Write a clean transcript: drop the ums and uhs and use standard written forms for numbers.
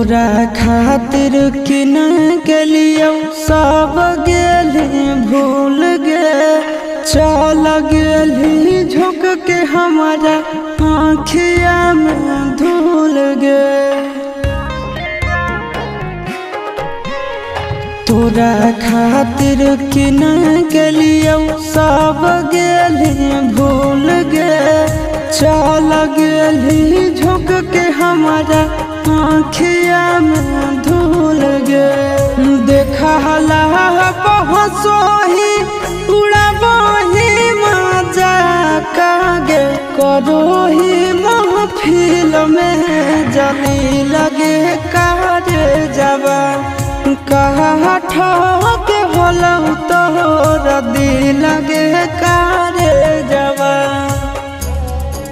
तोरा खातिर किन गेलियो सब गेली भूल गे। चल गेली झुक के हमारा आँखिया में धूल गे। तोरा खातिर किन गेलियो सब गेली भूल गे। चल गेली झुक के हमारा आँखिया में धूल गे। देखा पहुँचोही उड़ाबही मजा कागे करोही महफिल में जली लगे कारे जबा। कहा ठोके होलौ तोहरा दिल लगे कारे जबा।